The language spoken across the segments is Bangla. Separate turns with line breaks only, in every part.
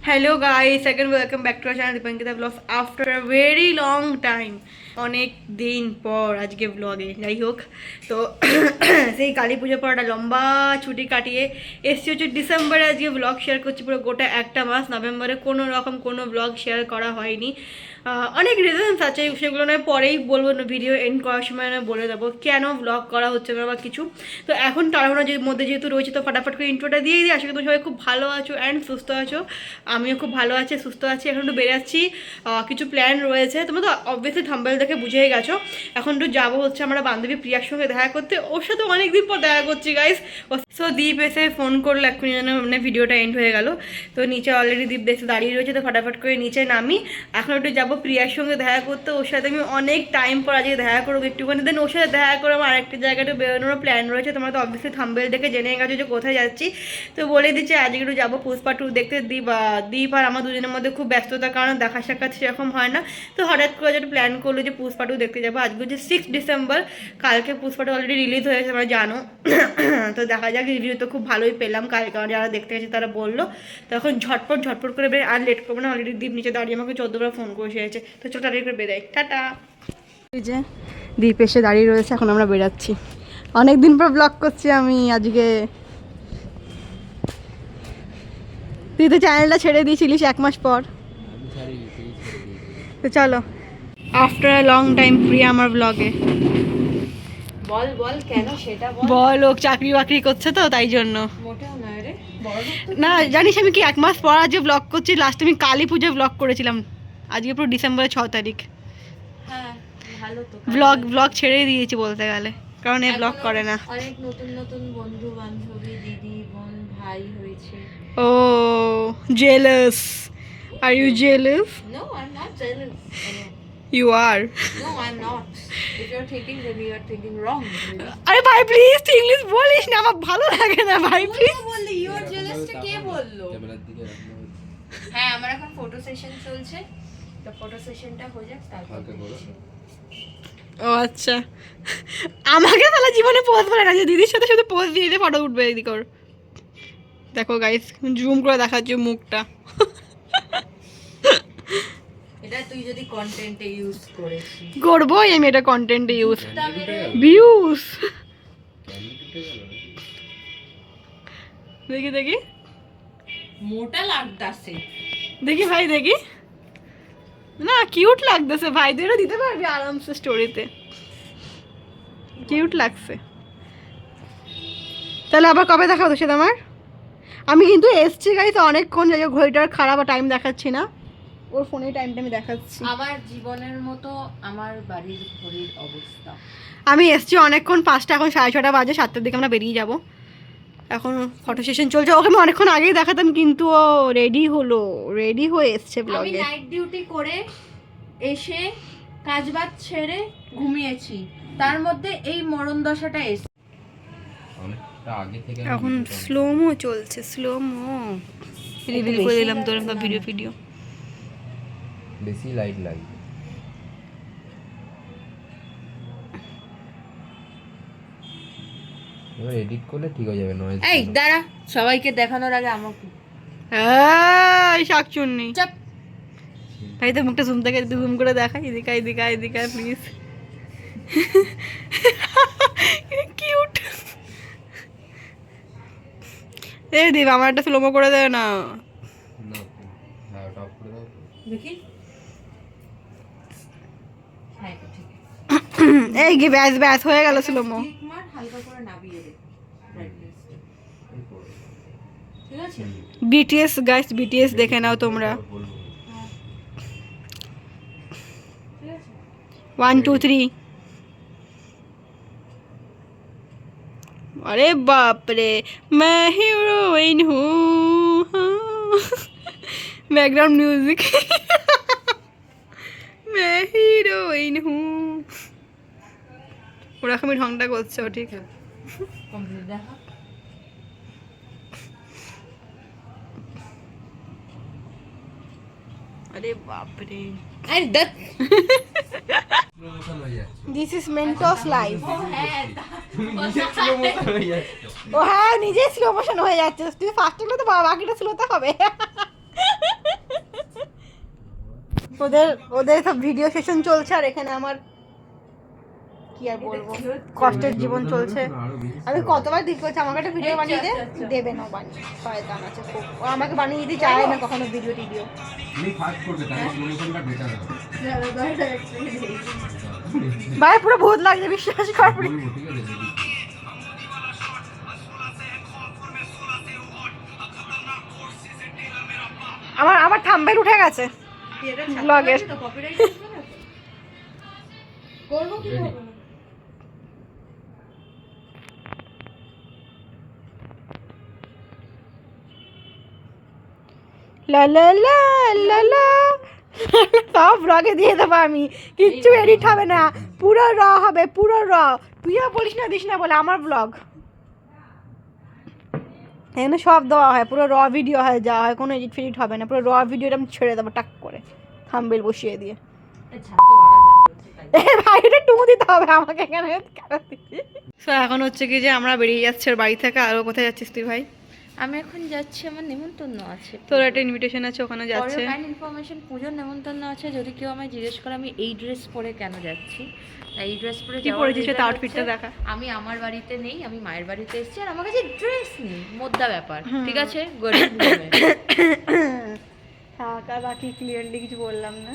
Hello guys, again welcome back to our channel Dipankita Vlogs after a very long time. অনেক দিন পর আজকে ব্লগে যাই হোক তো সেই কালী পুজোর পর একটা লম্বা ছুটি কাটিয়ে এসছি হচ্ছে ডিসেম্বরে আজকে ব্লগ শেয়ার করছি পুরো গোটা একটা মাস। নভেম্বরে কোনো রকম কোনো ব্লগ শেয়ার করা হয়নি, অনেক রিজনস আছে, সেগুলো নয় পরেই বলবো, ভিডিও এন্ড করার সময় আমি বলে দেবো কেন ব্লগ করা হচ্ছে না বা কিছু। তো এখন তাড়াহুড়োর মধ্যে যেহেতু রয়েছে তো ফটাফট করে ইন্ট্রোটা দিয়ে দিই। আশা করি তুমি সবাই খুব ভালো আছো অ্যান্ড সুস্থ আছো। আমিও খুব ভালো আছি, সুস্থ আছি। এখন একটু বেরাচ্ছি, কিছু প্ল্যান রয়েছে, তোমরা তো অবভিয়াসলি থাম্বনেল দেখে বুঝেই গেছো। এখন একটু যাবো হচ্ছে আমরা বান্ধবী প্রিয়ার সঙ্গে দেখা করতে, ওর সাথে অনেকদিন পর দেখা করছি গাইস। সো দীপ এসে ফোন করলো এক্ষুনি, যেন মানে ভিডিওটা এন্ড হয়ে গেল। তো নিচে অলরেডি দীপ দেখে দাঁড়িয়ে রয়েছে, তো ফটাফট করে নিচে নামি। এখন একটু যাবো প্রিয়ার সঙ্গে দেখা করতে, ওর সাথে আমি অনেক টাইম পর আজকে দেখা করবো একটুখানি। দেন ওর সাথে দেখা করে আমার আরেকটা জায়গাটা বেরোনোর প্ল্যান রয়েছে। তোমরা তো অবভিয়াসলি থাম্বনেল দেখে জেনে গেছো যে কোথায় যাচ্ছি। তো বলে দিচ্ছি আজকে একটু যাবো পুষ্পা 2 দেখতে। দীপ আর আমার দুজনের মধ্যে খুব ব্যস্ততার কারণে দেখা সাক্ষাৎ সেরকম হয় না। তো হঠাৎ করে যেটা প্ল্যান করলো যে পুষ্পা 2 দেখতে যাবো। আজকে হচ্ছে 6 ডিসেম্বর, কালকে পুষ্পাটা অলরেডি রিলিজ হয়েছে তোমরা জানো। তো দেখা যাক, রিভিউ তো খুব ভালোই পেলাম কালকে, কারণ যারা দেখতে গেছে তারা বললো। তখন ঝটপট করে বের, আর লেট করবো না। অলরেডি দীপ নিচে দাঁড়িয়ে আমাকে 14বার ফোন করে এসেছে। তো চলো তাড়াতাড়ি করে বেরোই, টাটা। এই যে দীপ এসে দাঁড়িয়ে রয়েছে, এখন আমরা বেরাচ্ছি। অনেকদিন পর ব্লগ করছি আমি আজকে। তুই তো চ্যানেলটা ছেড়ে দিয়েছিলিস 1 মাস পর। তো চলো, আফটার আ লং টাইম প্রিয়া আমার ব্লগে।
বল বল কেন সেটা বল।
বল, ও চাকরি বাকরি করছে তো তাই জন্য।
মোটেও নয় রে,
না জানিস আমি কি 1 মাস পর আজকে ব্লগ করছি। লাস্ট আমি কালী পুজো ব্লগ করেছিলাম, আজকে পুরো ডিসেম্বরের 6 তারিখ।
হ্যাঁ ভালো তো।
ব্লগ ছেড়ে দিয়েছি বলতে গেলে, কারণ এই ব্লগ করে না।
অনেক নতুন নতুন বন্ধু বান্ধবী, দিদি বোন ভাই হয়েছে।
ও jealous, are you jealous?
No I am not jealous.
You are.
No I am not. If you are thinking then you are thinking wrong.
আরে ভাই প্লিজ ইংলিশ বলিস না, আমার ভালো লাগে না ভাই প্লিজ।
বললি ইউ আর জেলাস টা কে বললো? হ্যাঁ আমার এখন ফটো সেশন চলছে, তো ফটো সেশনটা হয়ে যাক তারপর বলছি।
ও আচ্ছা, আমাকে তাহলে জীবনে পোজ বলে না, যে দিদির সাথে শুধু পোজ দিয়ে দিয়ে ফটো উঠবে। এদিকে কর, দেখো গাইস জুম করে দেখাচ্ছি মুখটা।
এটা তুই যদি কন্টেন্টে ইউজ করিস
করবোই আমি এটা কন্টেন্টে ইউজ। ভিউজ দেখি দেখি
মোটা লাগতাছে।
দেখি ভাই দেখি, না কিউট লাগতেছে ভাই, তুই এটা দিতে পারবি আরামসে স্টোরিতে, কিউট লাগছে। তাহলে আবার কবে দেখা তোর সাথে আমার? আমি কিন্তু এসছি গাইস অনেকক্ষণ, যাই হোক ঘড়িটার খারাপ টাইম দেখাচ্ছি না, ওর ফোনে টাইমটা আমি দেখাচ্ছি।
আমার জীবনের মতো আমার বাড়ির ঘড়ির অবস্থা।
আমি এসছি অনেকক্ষণ, 5টা, এখন 6:30 বাজে, 7টার দিকে আমরা বেরিয়ে যাব। এখন ফটো সেশন চলছে, ওকে আমি অনেকক্ষণ আগেই দেখাতাম কিন্তু ও রেডি হয়ে এসছে
আমি
ব্লগে।
নাইট ডিউটি করে এসে কাজবাজ ছেড়ে ঘুমিয়েছি, তার মধ্যে এই মরণ দশাটা এসে
এখন স্লোমো চলছে, স্লোমো রিভিল করে দিলাম তোর ভিডিও
বেশি লাইট লাগে। এবার এডিট করলে ঠিক হয়ে যাবে। নয়েজ
এই দাঁড়া, সবাইকে দেখানোর আগে আমাকে
এই শাকচুন্নি
চাপ।
ভাই তো মুখটা জুম থেকে জুম করে দেখা, এদিকে প্লিজ। কিউট। এই দেব আমার একটা স্লোমো করে দেয় না।
না হ্যাঁ টপ করে দাও
দেখি। হ্যাঁ ঠিক আছে।
এই কি ব্যাস হয়ে গেল স্লোমো।
ক্লিক মার, হালকা করে নামিয়ে দে ব্রাইটনেসটা। ঠিক আছে।
বিটিএস গাইস, বিটিএস দেখে নাও তোমরা।
ঠিক আছে
1 2 3। अरे बाप रे, मैं हीरोइन हूँ। Background music. मैं हीरोइन हूँ। ওরকমই ঢংটা করছে ও, ঠিক।
কমপ্লিট দেখা।
अरे बाप रे,
আরে দেখ
दिस इज मेंटोस लाइफ।
হ্যাঁ
ও হ্যাঁ নিজেই স্লো মোশন হয়ে যাচ্ছে, তুই ফার্স্ট হলে তো বাকিটা স্লোতে হবে। ওদের ওদের সব ভিডিও সেশন চলছে আর এখানে আমার কি আর বলবো কষ্টের জীবন চলছে। আমি কতবার দিক করছি আমাকে একটা ভিডিও বানিয়ে দেবে না, বানিয়ে শয়তান আছে খুব, ও আমাকে বানিয়ে দিতে চায় না কখনো ভিডিও টিডিও। ভাই পুরো ভূত লাগছে বিশ্বাস কর। আমার আমার থাম্বনেল উঠে গেছে ব্লগের। করবো কি করবো না। লা লা লা লা লা সব ব্লগে দিয়ে দেবো আমি, কিচ্ছু এডিট হবে না, পুরো র হবে, পুরো র। তুইও বলিস না দিস না বলে আমার ব্লগ এখানে সব দেওয়া হয়, পুরো র ভিডিও হয়, যাওয়া হয়, কোনো এডিট ফেডিট হবে না, পুরো র ভিডিওটা আমি ছেড়ে দেবো টাক করে থাম্বনেল বসিয়ে দিয়ে। ভাই এটা টুকু দিতে হবে আমাকে এখানে। সো এখন হচ্ছে কি যে আমরা বেরিয়ে যাচ্ছি ওর বাড়ি থেকে। আরও কোথায় যাচ্ছিস তুই ভাই?
আমি এখন যাচ্ছি, আমার নেমন্তন্ন আছে,
তোর একটা ইনভিটেশন আছে ওখানে যাচ্ছে।
ইনফরমেশন পুজোর নেমন্তন্ন আছে। যদি কেউ আমায় জিজ্ঞেস করে আমি এই ড্রেস পরে কেন যাচ্ছি, এই ড্রেস পরে
কি পরেছিস সেটা আউটফিটটা দেখা।
আমি আমার বাড়িতে নেই, আমি মায়ের বাড়িতে এসেছি আর আমার কাছে ড্রেস নেই, মোদ্দা ব্যাপার, ঠিক আছে? গরিব ঘুমে
থাক আর বাকি ক্লিয়ারলি কিছু বললাম না।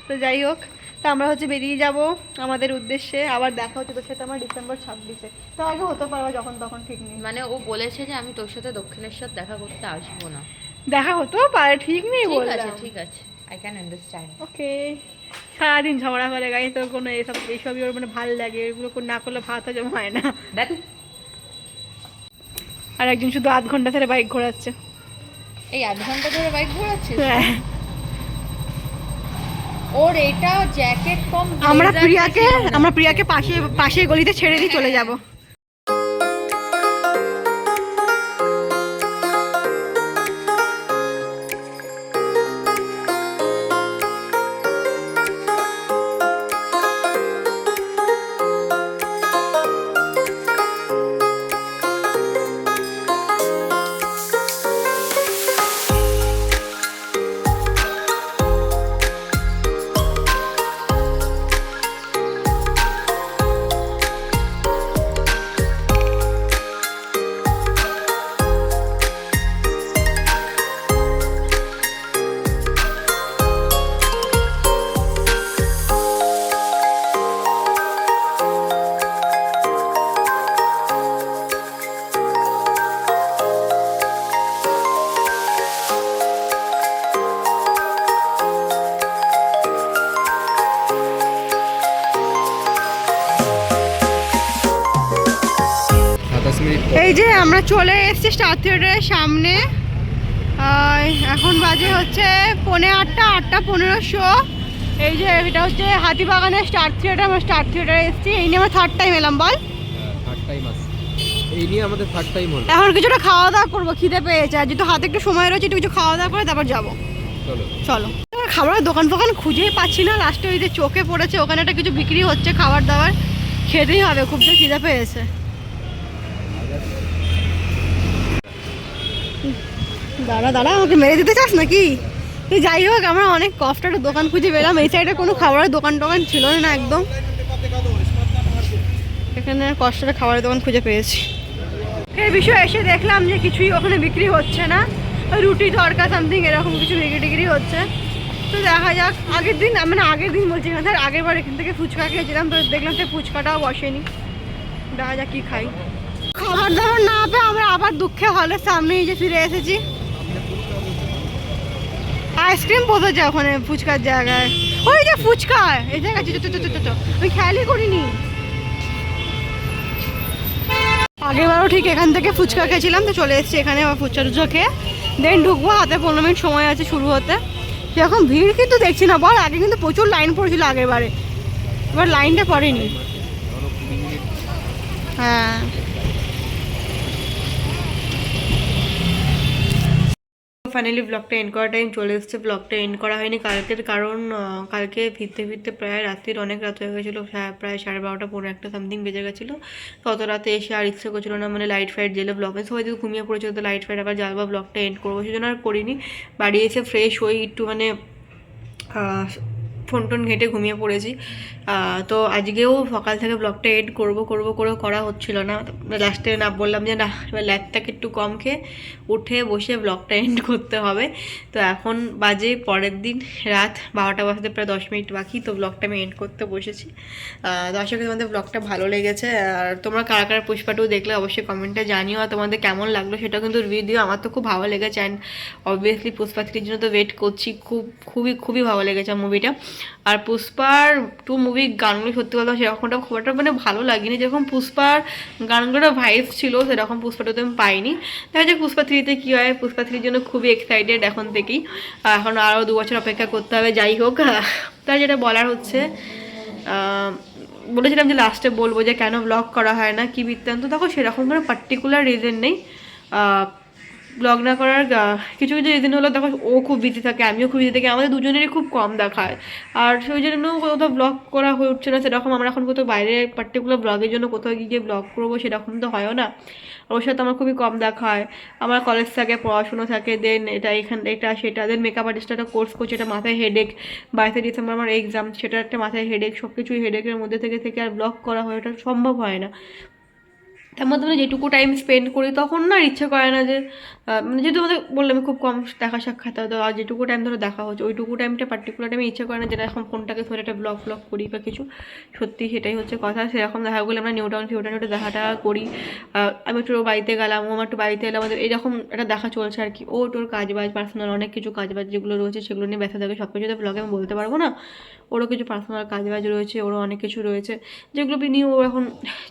তো যাই হোক, তা আমরা হচ্ছে বেরিয়ে যাব আমাদের উদ্দেশ্যে। আবার দেখা হচ্ছে তোর সাথে আমার ডিসেম্বর 26-এ, তো আগে হতে পারবো যখন তখন ঠিক নেই।
মানে ও বলেছে যে আমি তোর সাথে দক্ষিণেশ্বর দেখা করতে আসবো না।
দেখা হতেও পারে, ঠিক নেই বললাম।
ঠিক আছে, আই ক্যান আন্ডারস্ট্যান্ড।
ওকে। সারাদিন ঝগড়া করে গাড়ি, তোর কোনো এইসবই ওর মানে ভালো লাগে, এগুলো না করলে ভাত হজম হয় না।
দেখ,
আর একজন শুধু আধ ঘন্টা ধরে বাইক ঘোরাচ্ছে।
এই আধ ঘন্টা ধরে বাইক ঘোরাচ্ছিস?
হ্যাঁ।
ওর এটা জ্যাকেট কম।
আমরা প্রিয়াকে পাশে গলিতে ছেড়ে দিয়ে চলে যাব। এই যে আমরা চলে এসেছি স্টার থিয়েটারের সামনে। এখন বাজে হচ্ছে 8:15 শো। এই যে এটা হচ্ছে হাতিবাগানের স্টার থিয়েটার। আমরা স্টার থিয়েটারে এসেছি, এই নিয়ে আমরা থার্ড টাইম এলাম। বল,
থার্ড টাইম আসছে, এই নিয়ে আমাদের থার্ড টাইম হলো।
এখন কিছুটা খাওয়া দাওয়া করবো, খিদে পেয়েছে, আর যেহেতু হাতে একটু সময় রয়েছে একটু কিছু খাওয়া দাওয়া করে তারপর যাবো। চলো। খাবারের দোকান ফোকান খুঁজেই পাচ্ছি না, লাস্টে ওই যে চোখে পড়েছে ওখানে একটা কিছু বিক্রি হচ্ছে খাবার দাবার, খেতেই হবে, খুব তো খিদে পেয়েছে। দাঁড়া আমাকে মেরে দিতে চাস নাকি? যাই হোক, আমরা অনেক কষ্ট একটা দোকান খুঁজে পেলাম। এই সাইডে কোনো খাবারের দোকান টোকান ছিল না একদম, এখানে কষ্টের খাবারের দোকান খুঁজে পেয়েছি। এই বিষয়ে এসে দেখলাম যে কিছুই ওখানে বিক্রি হচ্ছে না, ওই রুটি তরকা সামথিং এরকম কিছু বিক্রি টিক্রি হচ্ছে। তো দেখা যাক, আগের দিন বলছি এখানে, আগের বার এখান থেকে ফুচকা খেয়েছিলাম, তো দেখলাম যে ফুচকাটাও বসেনি। দেখা যাক কি খাই। খাবার দাবার না পেয়ে আমরা আবার দুঃখে হলের সামনে যে ফিরে এসেছি। আইসক্রিম বসেছে ওখানে ফুচকার জায়গায়, ওই যে ফুচকা এই জায়গায় আমি খেয়ালই করিনি। আগেরবারও ঠিক এখান থেকে ফুচকা খেয়েছিলাম, তো চলে এসেছি এখানে আবার ফুচকা টুচকা খেয়ে দেন ঢুকবো। হাতে 15 মিনিট সময় আছে শুরু হতে। সেরকম ভিড় কিন্তু দেখছি না বল, আগে কিন্তু প্রচুর লাইন পড়েছিল আগেরবারে, এবার লাইনটা পড়েনি। হ্যাঁ, ফাইনালি ব্লগটা এন্ড করার টাইম চলে এসেছে। ব্লগটা এন্ড করা হয়নি কালকের, কারণ কালকে ফিরতে প্রায় রাত্রির অনেক রাত হয়ে গেছিলো, প্রায় 12:30 15 সামথিং বেজে গেছিলো। তত রাতে এসে আর ইচ্ছে করছিলো না, মানে লাইট ফাইট জেলে ব্লগে সবাই যদি ঘুমিয়ে পড়েছিল, তো লাইট ফাইট আবার জ্বালবা ব্লগটা এন্ড করবো, সেজন্য আর করিনি। বাড়ি এসে ফ্রেশ হই, একটু মানে ফোন টোন ঘেঁটে ঘুমিয়ে পড়েছি। তো আজকেও সকাল থেকে ব্লগটা এড করবো করে করা হচ্ছিল না। লাস্টে না বললাম যে না, এবার ল্যাপটাকে একটু কম খেয়ে উঠে বসে ব্লগটা এন্ড করতে হবে। তো এখন বাজে পরের দিন রাত 12টা বাজতে প্রায় 10 মিনিট বাকি। তো ব্লগটা আমি এন্ড করতে বসেছি। তো আশা করি তোমাদের ব্লগটা ভালো লেগেছে। আর তোমরা কারা কারা পুষ্পা 2 দেখলে অবশ্যই কমেন্টে জানিও, আর তোমাদের কেমন লাগলো সেটা কিন্তু রিভিউ। আমার তো খুব ভালো লেগেছে, অ্যান্ড অবভিয়াসলি পুষ্পা 3 জন্য তো ওয়েট করছি। খুবই ভালো লেগেছে মুভিটা। আর পুষ্পার 2 মুভি গানগুলো সত্যি কথা সেরকমটা খুব একটা মানে ভালো লাগেনি। যেরকম পুষ্পার গানগুলোর ভাইবস ছিল সেরকম পুষ্পা 2তে আমি পাইনি। দেখা যাক পুষ্পা 3তে কী হয়। পুষ্পা 3 জন্য খুবই এক্সাইটেড এখন থেকেই। এখন আরও 2 বছর অপেক্ষা করতে হবে। যাই হোক, তার যেটা বলার হচ্ছে, বলেছিলাম যে লাস্টে বলবো যে কেন ব্লগ করা হয় না, কী বৃত্তান্ত। দেখো সেরকম কোনো পার্টিকুলার রিজন নেই ব্লগ না করার। কিছু রিজন হলো, দেখো ও খুব বিজি থাকে, আমিও খুব বিজি থাকি, আমাদের দুজনেরই খুব কম দেখা হয়। আর সেই জন্য কোথাও ব্লগ করা হয়ে উঠছে না সেরকম। আমরা এখন কোথাও বাইরে পার্টিকুলার ব্লগের জন্য কোথাও গিয়ে ব্লগ করবো সেরকম তো হয়ও না। ওর সাথে আমার খুবই কম দেখা হয়। আমার কলেজ থাকে, পড়াশুনো থাকে, দেন এটা সেটা, দেন মেকআপ আর্টিস্ট একটা কোর্স করছে, এটা মাথায় হেডেক। 22 ডিসেম্বর আমার এক্সাম, সেটা একটা মাথায় হেডেক। সব কিছুই হেডেকের মধ্যে থেকে আর ব্লগ করা হয় ওটা সম্ভব হয় না। তার মধ্যে আমরা যেটুকু টাইম স্পেন্ড করি তখন না ইচ্ছে করে না যে মানে যেহেতু আমাদের বললাম খুব কম দেখা সাক্ষাৎ হয়, তো আর যেটুকু টাইম ধরো দেখা হচ্ছে ওইটুকু টাইমটা পার্টিকুলার টাইমে ইচ্ছে করে না যেটা এখন ফোনটাকে ধরে একটা ব্লগ করি বা কিছু। সত্যি সেটাই হচ্ছে কথা। সেরকম দেখা করলে আমরা নিউটাউন একটু দেখাটা করি। আমি একটু বাড়িতে গেলাম, ও আমার একটু বাড়িতে এলাম, আমাদের এইরকম একটা দেখা চলছে আর কি। ও তোর কাজবাজ পার্সোনাল অনেক কিছু কাজবাজ যেগুলো রয়েছে সেগুলো নিয়ে ব্যস্ত থাকে। সব কিছু তো ব্লগে আমি বলতে পারবো না। ওরও কিছু পার্সোনাল কাজবাজ রয়েছে, ওরও অনেক কিছু রয়েছে যেগুলো নিয়ে ও এখন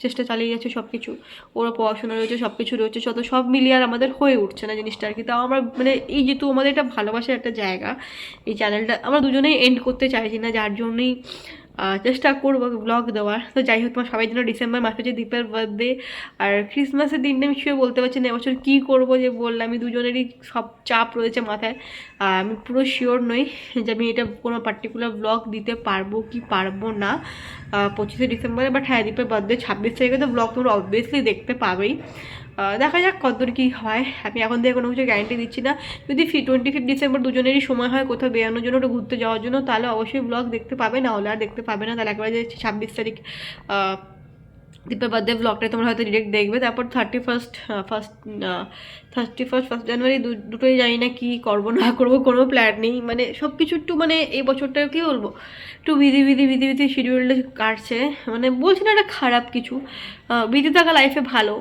চেষ্টা চালিয়ে যাচ্ছে সব কিছু। ওরও পড়াশোনা রয়েছে, সব কিছু রয়েছে, সব মিলিয়ে আর আমাদের হয়ে উঠছে না জিনিসটা আর কি। তাও আমরা মানে এই যেহেতু আমাদের একটা ভালোবাসার একটা জায়গা, এই চ্যানেলটা আমরা দুজনেই এন্ড করতে চাইছি না, যার জন্যই চেষ্টা করবো ব্লগ দেওয়ার। তো যাই হোক, তোমার সবাই জন্য ডিসেম্বর মাসে হচ্ছে দীপের বার্থডে আর ক্রিসমাসের দিনটা আমি শুয়ে বলতে পারছি না এবছর কী করবো। যে বললাম আমি দুজনেরই সব চাপ রয়েছে মাথায়। আমি পুরো শিওর নই যে আমি এটা কোনো পার্টিকুলার ব্লগ দিতে পারবো কি পারবো না 25শে ডিসেম্বরে। বাট হ্যাঁ, দীপের বার্থডে 26 তারিখে তো ব্লগ তোমরা অবভিয়াসলি দেখতে পাবেই। দেখা যাক কতদূর কী হয়। আমি এখন থেকে কোনো কিছু গ্যারান্টি দিচ্ছি না। যদি 25 ডিসেম্বর দুজনেরই সময় হয় কোথাও বেরানোর জন্য, ওটা ঘুরতে যাওয়ার জন্য, তাহলে অবশ্যই ব্লগ দেখতে পাবে, না হলে আর দেখতে পাবে না। তাহলে একবারে যে 26 তারিখ দীপের বার্থডে ব্লগটাই তোমরা হয়তো ডিরেক্ট দেখবে। তারপর 31 জানুয়ারি দুটোই জানি না কী করবো না করবো, কোনো প্ল্যান নেই। মানে সব কিছু একটু মানে এই বছরটা কী বলবো, একটু বিধি শিডিউলটা কাটছে। মানে বলছি না এটা খারাপ কিছু, বিধি থাকা লাইফে ভালো।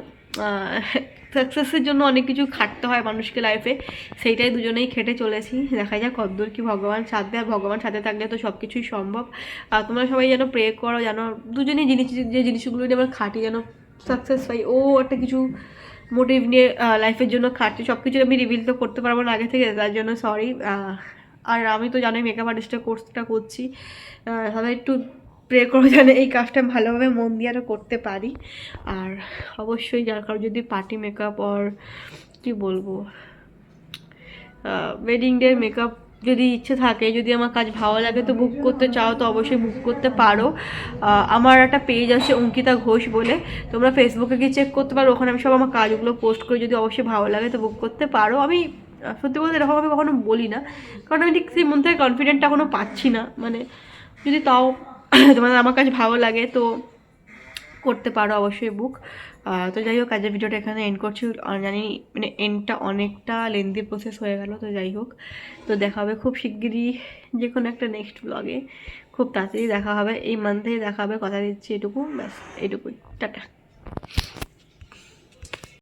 সাকসেসের জন্য অনেক কিছু খাটতে হয় মানুষকে লাইফে, সেইটাই দুজনেই খেটে চলেছি। দেখা যাক কতদূর কি ভগবান সাথ দেয়। ভগবান সাথে থাকলে তো সব কিছুই সম্ভব। তোমরা সবাই যেন প্রে করো, যেন দুজনেই যে জিনিসগুলো নিয়ে আমরা খাটি যেন সাকসেস পাই। ও একটা কিছু মোটিভ নিয়ে লাইফের জন্য খাটছি। সব কিছু আমি রিভিল তো করতে পারবো না আগে থেকে, তার জন্য সরি। আর আমি তো জানোই মেকআপ আর্টিস্টের কোর্সটা করছি, সবাই একটু প্রে করো যেন এই কাজটা ভালোভাবে মন দিয়ে আরও করতে পারি। আর অবশ্যই যার কারো যদি পার্টি মেকআপ আর কী বলবো ওয়েডিং ডে মেকআপ যদি ইচ্ছে থাকে, যদি আমার কাজ ভালো লাগে তো বুক করতে চাও তো অবশ্যই বুক করতে পারো। আমার একটা পেজ আছে অঙ্কিতা ঘোষ বলে, তোমরা ফেসবুকে গিয়ে চেক করতে পারো, ওখানে আমি সব আমার কাজগুলো পোস্ট করি। যদি অবশ্যই ভালো লাগে তো বুক করতে পারো। আমি সত্যি বলতে এরকম আমি কখনো বলি না, কারণ আমি ঠিক সেই মন থেকে কনফিডেন্টটা এখনও পাচ্ছি না। মানে যদি তাও তোমাদের আমার কাছে ভালো লাগে তো করতে পারো অবশ্যই বুক। তো যাই হোক, কাজের ভিডিওটা এখানে এন্ড করছি। জানি মানে এন্ডটা অনেকটা লেন্দি প্রসেস হয়ে গেল। তো যাই হোক, তো দেখা হবে খুব শিগগিরই যে কোনো একটা নেক্সট ব্লগে। খুব তাড়াতাড়ি দেখা হবে, এই মান্থেই দেখা হবে, কথা দিচ্ছি এটুকু, ব্যাস এইটুকুই, টাটা।